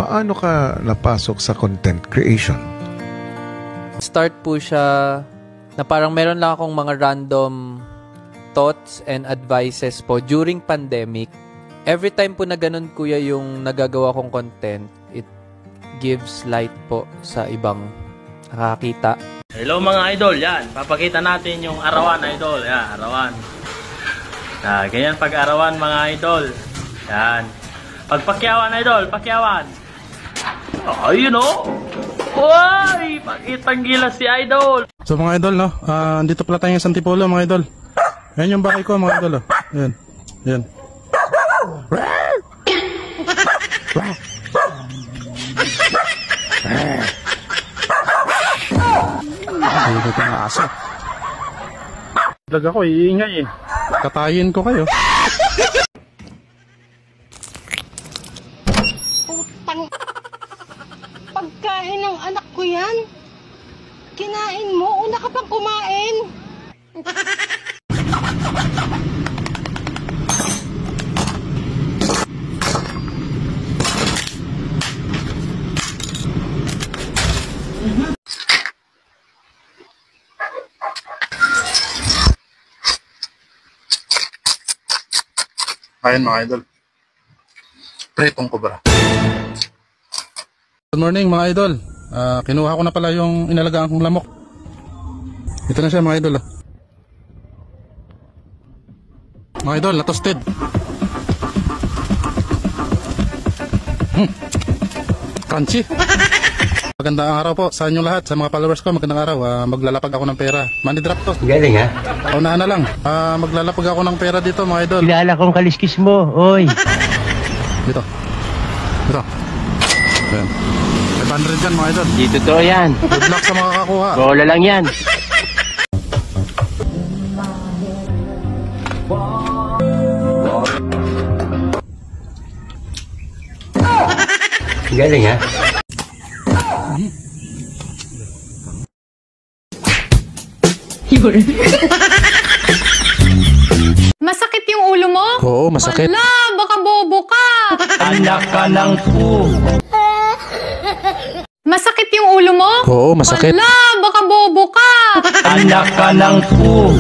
paano ka napasok sa content creation? Start po siya na parang meron lang akong mga random thoughts and advices po during pandemic. Every time po na ganun, kuya, yung nagagawa kong content, it gives light po sa ibang nakakita. Hello mga idol, yan. Papakita natin yung arawan, idol. Yan, arawan. Ganyan pag-arawan mga idol. Yan. Pagpakyawan, idol, pakyawan. Ayun o. Uy, pakitang gilas si idol. So mga idol, no? Dito pala tayo sa Antipolo, mga idol. Ayan yung bahay ko, mga idol. Ayan. Ayan. Ayun ito ng aso. Lag ako, iingay eh. Katayin ko kayo. Putang... Pagkain ng anak ko yan. Kinain mo, una ka pang kumain. Ayan mga idol. Pretong cobra. Good morning mga idol. Kinuha ko na pala yung inalagaan kong lamok. Ito na siya mga idol. Mga idol, na-toasted. Crunchy. Magandang araw po sa inyong lahat, sa mga followers ko. Magandang araw. Maglalapag ako ng pera. Money drop to. Galing ha? Unahan na lang. Maglalapag ako ng pera dito mga idol. Kilala kong kaliskis mo, oy. Dito. Dito. Ayan. 500 yan mga idol. Di totoo yan. Good luck sa makakakuha. Bola lang yan. Galing ha? Masakit yung ulo mo? Oo, masakit. Ala, baka bobo ka. Anak ka ng po. Masakit yung ulo mo? Oo, masakit. Ala, baka bobo ka. Anak ka ng po.